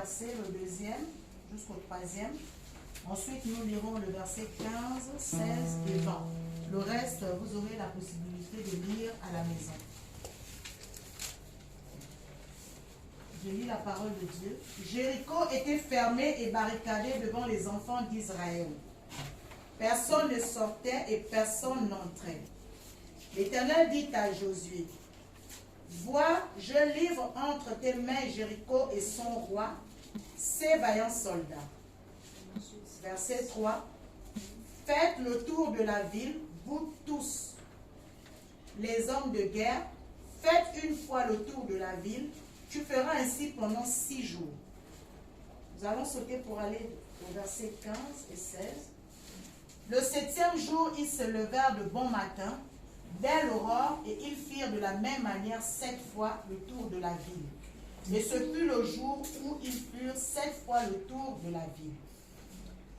versets, le deuxième jusqu'au troisième. Ensuite, nous lirons le verset 15, 16 et 20. Le reste, vous aurez la possibilité de lire à la maison. Je lis la parole de Dieu. Jéricho était fermé et barricadé devant les enfants d'Israël. Personne ne sortait et personne n'entrait. L'Éternel dit à Josué, « Vois, je livre entre tes mains Jéricho et son roi, ses vaillants soldats. » Verset 3. « Faites le tour de la ville, vous tous, les hommes de guerre, faites une fois le tour de la ville. Tu feras ainsi pendant 6 jours. » Nous allons sauter pour aller au verset 15 et 16. Le 7e jour, ils se levèrent de bon matin, dès l'aurore, et ils firent de la même manière 7 fois le tour de la ville. Et ce fut le jour où ils firent 7 fois le tour de la ville.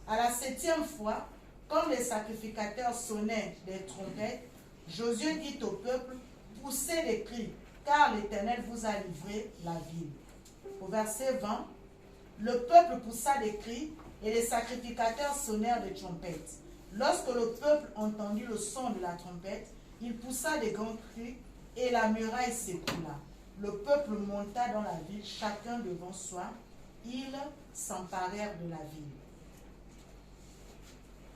À la 7e fois, quand les sacrificateurs sonnaient des trompettes, Josué dit au peuple, « Poussez les cris, car l'Éternel vous a livré la ville. » Au verset 20, le peuple poussa des cris et les sacrificateurs sonnèrent des trompettes. Lorsque le peuple entendit le son de la trompette, il poussa des grands cris et la muraille s'écroula. Le peuple monta dans la ville, chacun devant soi. Ils s'emparèrent de la ville.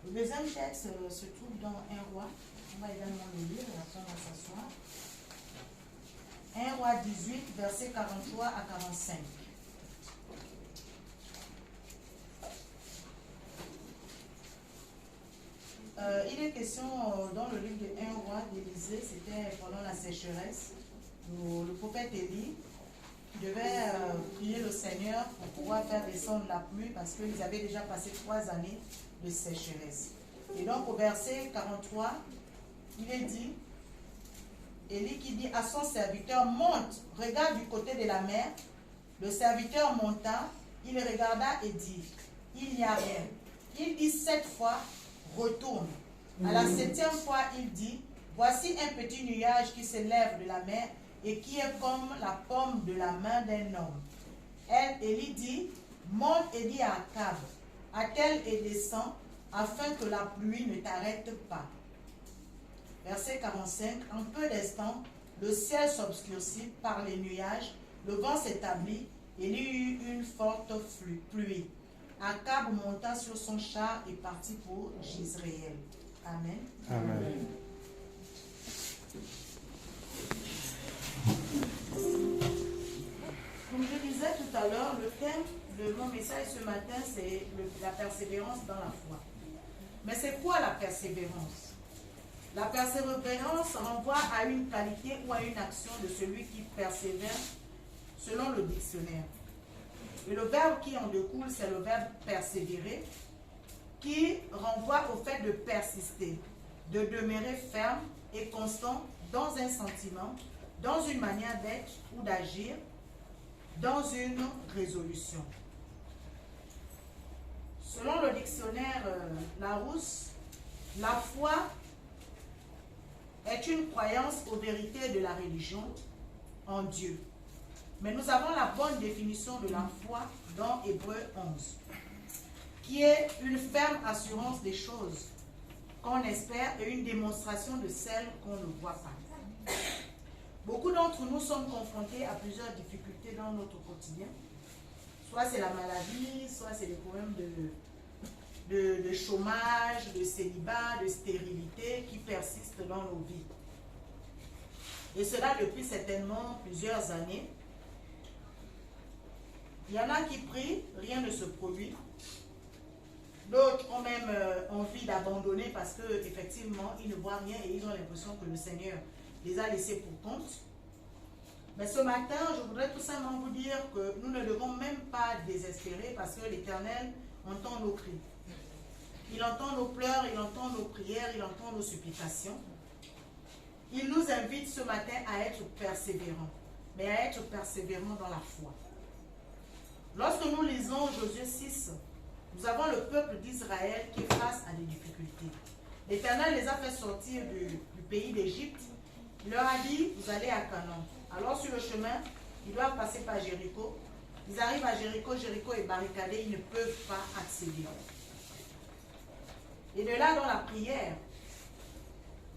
Le deuxième texte se trouve dans 1 Roi. On va également le lire et après on va s'asseoir. 1 Roi 18, versets 43 à 45. Il est question dans le livre de 1 Roi d'Élysée, c'était pendant la sécheresse, où le prophète Élie devait prier le Seigneur pour pouvoir faire descendre la pluie parce qu'ils avaient déjà passé 3 années de sécheresse. Et donc au verset 43, il est dit, Élie qui dit à son serviteur, monte, regarde du côté de la mer. Le serviteur monta, il regarda et dit, il n'y a rien. Il dit 7 fois, retourne. À la 7e fois, il dit, voici un petit nuage qui se lève de la mer et qui est comme la paume de la main d'un homme. Élie dit, monte et dit à Akab, attelle et descend, afin que la pluie ne t'arrête pas. Verset 45, en peu d'instants, le ciel s'obscurcit par les nuages, le vent s'établit, et il y eut une forte pluie. Akab monta sur son char et partit pour Jizréel. Amen. Amen. Comme je disais tout à l'heure, le thème de mon message ce matin, c'est la persévérance dans la foi. Mais c'est quoi la persévérance? La persévérance renvoie à une qualité ou à une action de celui qui persévère selon le dictionnaire. Et le verbe qui en découle, c'est le verbe persévérer, qui renvoie au fait de persister, de demeurer ferme et constant dans un sentiment, dans une manière d'être ou d'agir, dans une résolution. Selon le dictionnaire Larousse, la foi est une croyance aux vérités de la religion en Dieu. Mais nous avons la bonne définition de la foi dans Hébreux 11, qui est une ferme assurance des choses qu'on espère et une démonstration de celles qu'on ne voit pas. Beaucoup d'entre nous sommes confrontés à plusieurs difficultés dans notre quotidien. Soit c'est la maladie, soit c'est des problèmes de chômage, de célibat, de stérilité qui persistent dans nos vies. Et cela depuis certainement plusieurs années. Il y en a qui prient, rien ne se produit. D'autres ont même envie d'abandonner parce qu'effectivement, ils ne voient rien et ils ont l'impression que le Seigneur les a laissés pour compte. Mais ce matin, je voudrais tout simplement vous dire que nous ne devons même pas désespérer parce que l'Éternel entend nos cris. Il entend nos pleurs, il entend nos prières, il entend nos supplications. Il nous invite ce matin à être persévérants, mais à être persévérants dans la foi. Lorsque nous lisons Josué 6, nous avons le peuple d'Israël qui est face à des difficultés. L'Éternel les a fait sortir du pays d'Égypte. Il leur a dit, vous allez à Canaan. Alors sur le chemin, ils doivent passer par Jéricho. Ils arrivent à Jéricho, Jéricho est barricadé, ils ne peuvent pas accéder. Et de là, dans la prière,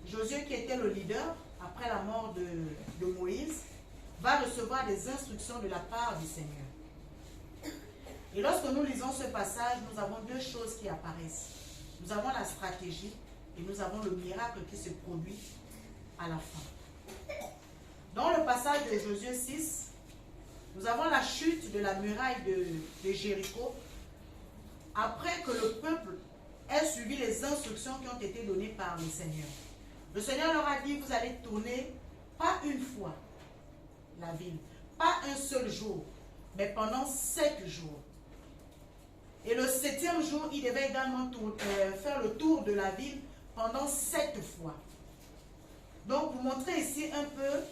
Josué, qui était le leader, après la mort de Moïse, va recevoir des instructions de la part du Seigneur. Et lorsque nous lisons ce passage, nous avons deux choses qui apparaissent. Nous avons la stratégie et nous avons le miracle qui se produit à la fin. Dans le passage de Josué 6, nous avons la chute de la muraille de Jéricho après que le peuple ait suivi les instructions qui ont été données par le Seigneur. Le Seigneur leur a dit, vous allez tourner pas une fois la ville, pas un seul jour, mais pendant 7 jours. Et le 7e jour, il devait également faire le tour de la ville pendant 7 fois. Donc, vous montrez ici un peu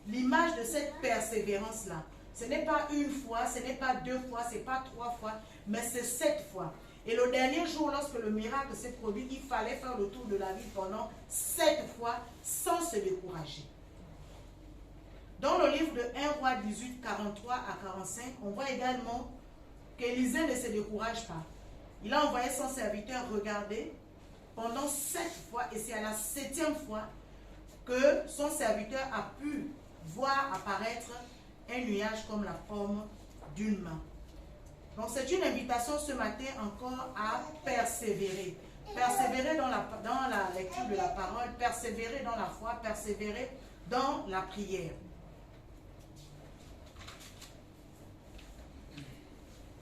l'image de cette persévérance-là. Ce n'est pas une fois, ce n'est pas 2 fois, ce n'est pas 3 fois, mais c'est 7 fois. Et le dernier jour, lorsque le miracle s'est produit, il fallait faire le tour de la ville pendant 7 fois sans se décourager. Dans le livre de 1 Roi 18, 43 à 45, on voit également qu'Élisée ne se décourage pas. Il a envoyé son serviteur regarder pendant 7 fois, et c'est à la 7e fois que son serviteur a pu voir apparaître un nuage comme la forme d'une main. Donc c'est une invitation ce matin encore à persévérer. Persévérer dans la lecture de la parole, persévérer dans la foi, persévérer dans la prière.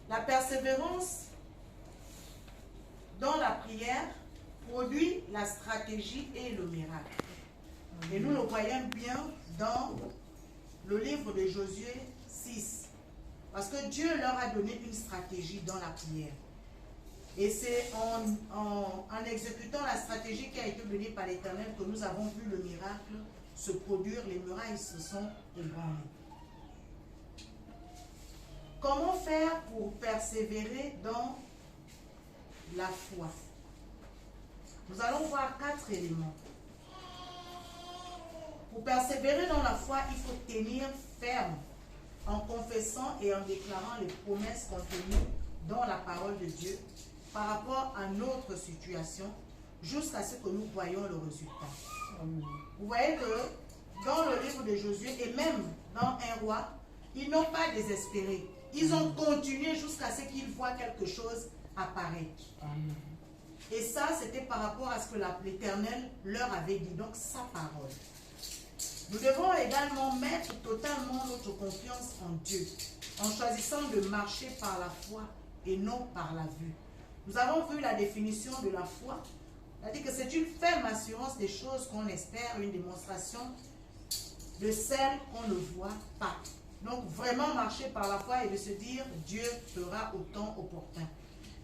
La persévérance dans la prière produit la stratégie et le miracle. Et nous le voyons bien dans le livre de Josué 6. Parce que Dieu leur a donné une stratégie dans la prière. Et c'est en exécutant la stratégie qui a été donnée par l'Éternel que nous avons vu le miracle se produire. Les murailles se sont ébranlées. Comment faire pour persévérer dans la foi? Nous allons voir 4 éléments. Pour persévérer dans la foi, il faut tenir ferme en confessant et en déclarant les promesses contenues dans la parole de Dieu par rapport à notre situation jusqu'à ce que nous voyions le résultat. Vous voyez que dans le livre de Josué et même dans 1 Roi, ils n'ont pas désespéré. Ils ont continué jusqu'à ce qu'ils voient quelque chose apparaître. Et ça, c'était par rapport à ce que l'Éternel leur avait dit, donc sa parole. Nous devons également mettre totalement notre confiance en Dieu, en choisissant de marcher par la foi et non par la vue. Nous avons vu la définition de la foi, c'est-à-dire que c'est une ferme assurance des choses qu'on espère, une démonstration de celles qu'on ne voit pas. Donc vraiment marcher par la foi et de se dire Dieu fera au temps opportun.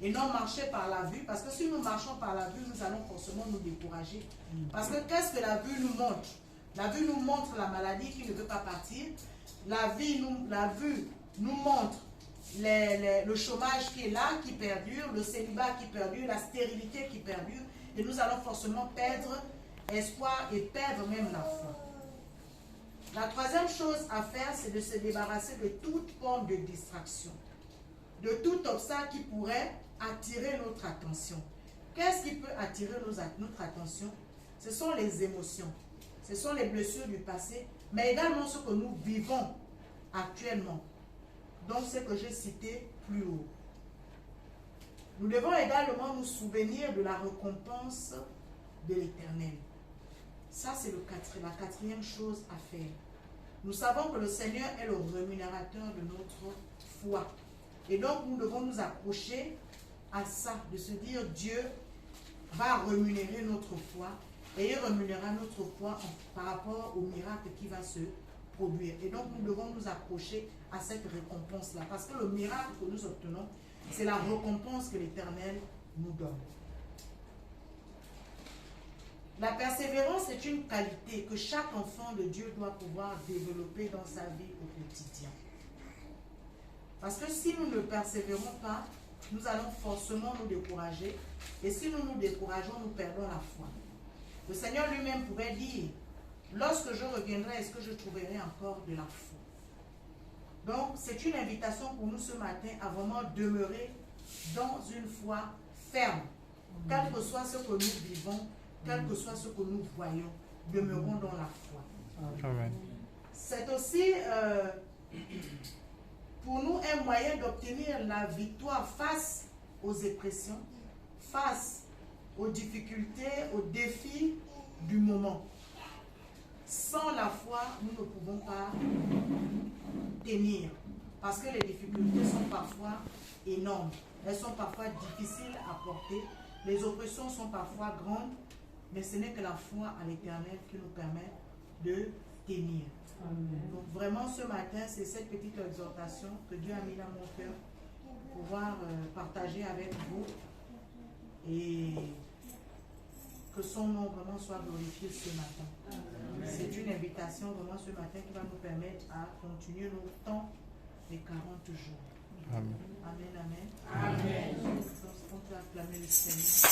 Et non marcher par la vue, parce que si nous marchons par la vue, nous allons forcément nous décourager. Parce que qu'est-ce que la vue nous montre? La vue nous montre la maladie qui ne veut pas partir. La vue nous montre le chômage qui est là, qui perdure, le célibat qui perdure, la stérilité qui perdure. Et nous allons forcément perdre espoir et perdre même la foi. La troisième chose à faire, c'est de se débarrasser de toute forme de distraction, de tout obstacle qui pourrait attirer notre attention. Qu'est-ce qui peut attirer notre attention? Ce sont les émotions, ce sont les blessures du passé, mais également ce que nous vivons actuellement. Donc, ce que j'ai cité plus haut. Nous devons également nous souvenir de la récompense de l'Éternel. Ça, c'est la quatrième chose à faire. Nous savons que le Seigneur est le rémunérateur de notre foi. Et donc, nous devons nous accrocher à ça, de se dire Dieu va rémunérer notre foi et il rémunérera notre foi par rapport au miracle qui va se produire. Et donc, nous devons nous accrocher à cette récompense-là. Parce que le miracle que nous obtenons, c'est la récompense que l'Éternel nous donne. La persévérance est une qualité que chaque enfant de Dieu doit pouvoir développer dans sa vie au quotidien. Parce que si nous ne persévérons pas, nous allons forcément nous décourager. Et si nous nous décourageons, nous perdons la foi. Le Seigneur lui-même pouvait dire, lorsque je reviendrai, est-ce que je trouverai encore de la foi? Donc, c'est une invitation pour nous ce matin à vraiment demeurer dans une foi ferme. Quel que soit ce que nous vivons, quel que soit ce que nous voyons, demeurons dans la foi. Amen. C'est aussi pour nous un moyen d'obtenir la victoire face aux oppressions, face aux difficultés, aux défis du moment. Sans la foi, nous ne pouvons pas tenir. Parce que les difficultés sont parfois énormes. Elles sont parfois difficiles à porter. Les oppressions sont parfois grandes. Mais ce n'est que la foi à l'Éternel qui nous permet de tenir. Amen. Donc vraiment ce matin, c'est cette petite exhortation que Dieu a mis dans mon cœur pour pouvoir partager avec vous. Et que son nom vraiment soit glorifié ce matin. C'est une invitation vraiment ce matin qui va nous permettre à continuer nos temps les 40 jours. Amen. Amen, amen. Amen. On peut acclamer le Seigneur.